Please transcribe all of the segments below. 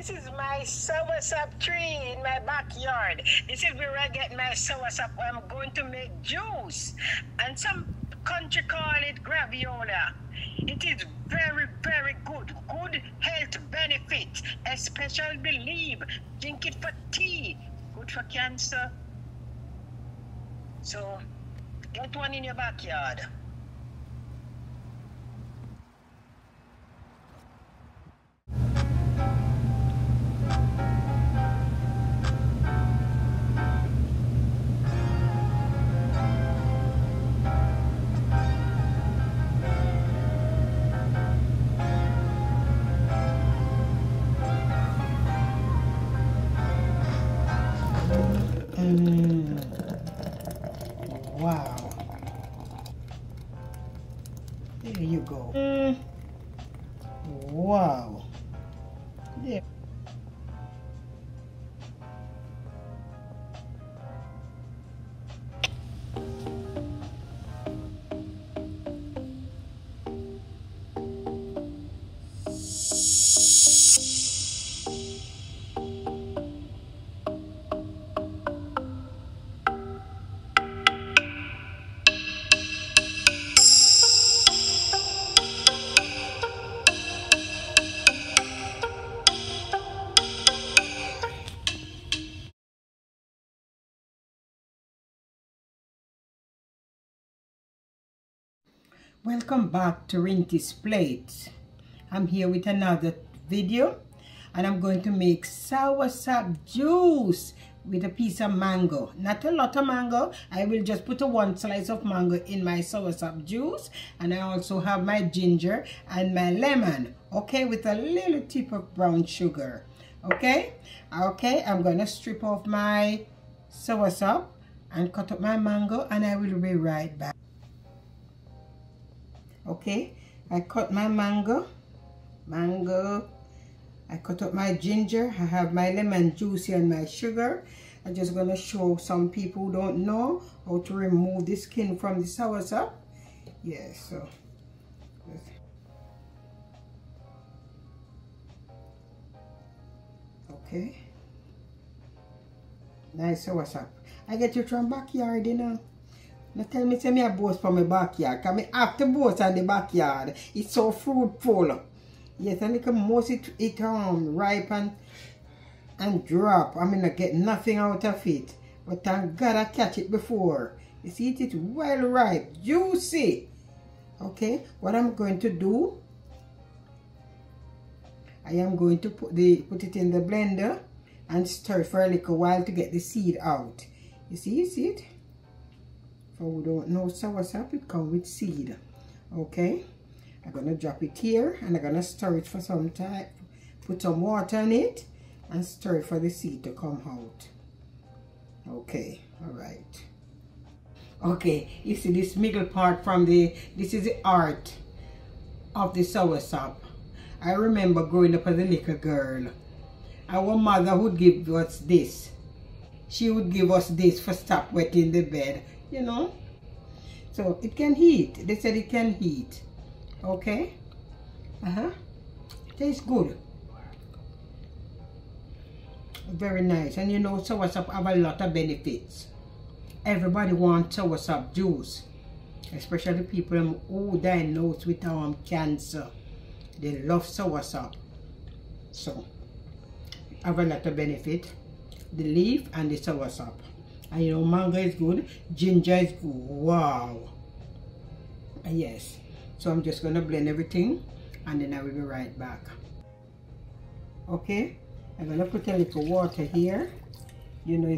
This is my soursop tree in my backyard. This is where I get my soursop. I'm going to make juice. And some country call it graviola. It is very, very good. Good health benefits. Especially believe. Drink it for tea. Good for cancer. So, get one in your backyard. Wow. There you go. Wow. Yeah. Welcome back to Rinty's Plate. I'm here with another video and I'm going to make soursop juice with a piece of mango. Not a lot of mango. I will just put one slice of mango in my soursop juice, and I also have my ginger and my lemon, okay, with a little tip of brown sugar. Okay, I'm gonna strip off my soursop and cut up my mango, and I will be right back. Okay, I cut my mango, I cut up my ginger, I have my lemon juice here and my sugar. I'm just going to show some people who don't know how to remove the skin from the soursop. Yes, so. Okay. Nice soursop. I get you from backyard, you know. Now tell me, say me a boast from my backyard. Because I have to boast on the backyard. It's so fruitful. Yes, and because most it ripe and drop. I mean, I get nothing out of it. But thank God I catch it before. You see, it's well ripe, juicy. Okay, what I'm going to do, I am going to put it in the blender and stir for a little while to get the seed out. You see it? For who don't know soursop, it comes with seed. Okay, I'm gonna drop it here and I'm gonna stir it for some time. Put some water in it and stir it for the seed to come out. Okay, all right. Okay, you see this middle part from this is the art of the soursop. I remember growing up as a little girl. Our mother would give us this. She would give us this for stop wetting the bed, you know. So it can heat. They said it can heat. Okay. Tastes good. Very nice. And you know, soursop have a lot of benefits. Everybody wants soursop juice, especially people who diagnosed with cancer. They love soursop. So have a lot of benefit. The leaf and the soursop. And you know, mango is good, ginger is good. Wow. Yes. So I'm just gonna blend everything and then I will be right back. Okay, I'm gonna put a little water here. You know,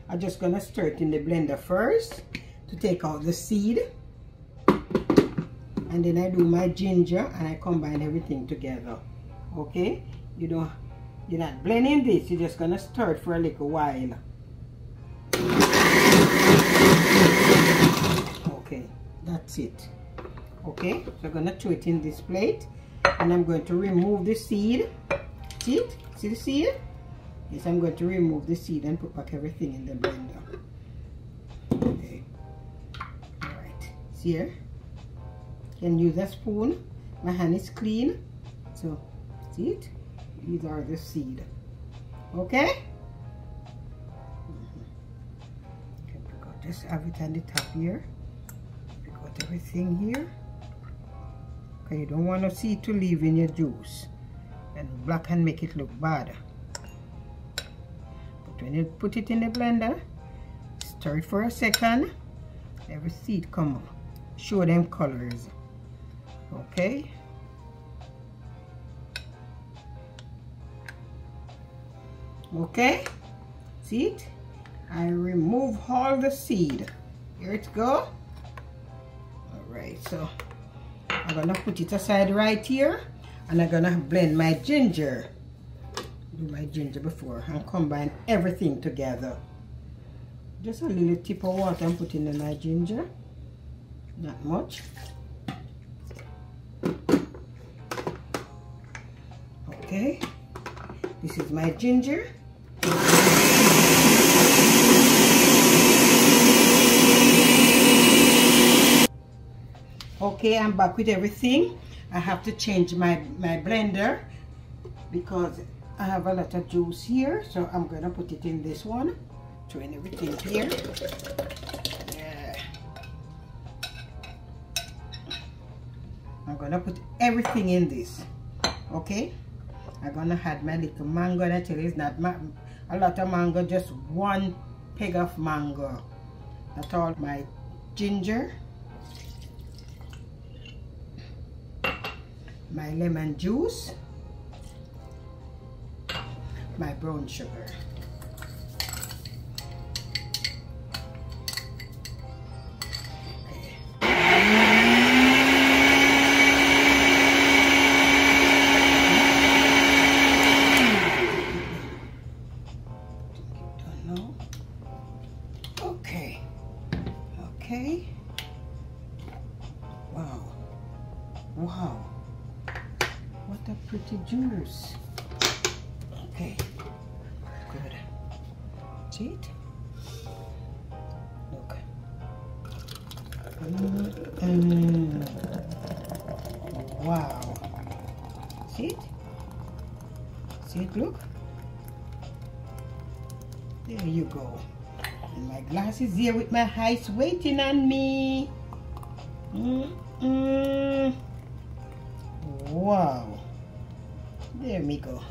I'm just gonna stir it in the blender first to take out the seed, and then I do my ginger and I combine everything together. Okay, you're not blending this, you're just gonna stir it for a little while. Okay, that's it. Okay, so I'm gonna throw it in this plate and I'm going to remove the seed. See it? See the seed? Yes, I'm going to remove the seed and put back everything in the blender. Okay. Alright. See here? You can use a spoon. My hand is clean. So, see it? These are the seed. Okay? Just have it on the top here. Pick out everything here. Okay, you don't want to see it to leave in your juice. And black and make it look bad. But when you put it in the blender, stir it for a second. Every seed come up. Show them colors. Okay? Okay? See it? I remove all the seed. Here it go. Alright, so I'm gonna put it aside right here, and I'm gonna blend my ginger. Do my ginger before and combine everything together. Just a little tip of water I'm putting in my ginger. Not much. Okay. This is my ginger. Okay, I'm back with everything. I have to change my blender because I have a lot of juice here, so I'm gonna put it in this one. Throwing everything here. Yeah. I'm gonna put everything in this. Okay, I'm gonna add my little mango, and I tell you it's not a lot of mango, just one peg of mango. That's all. My ginger, my lemon juice, my brown sugar. Okay. Wow. Wow. What a pretty juice. Okay. Good. See it? Look. Wow. See it? See it, look? There you go. And my glass is here with my ice waiting on me. Wow. There we go.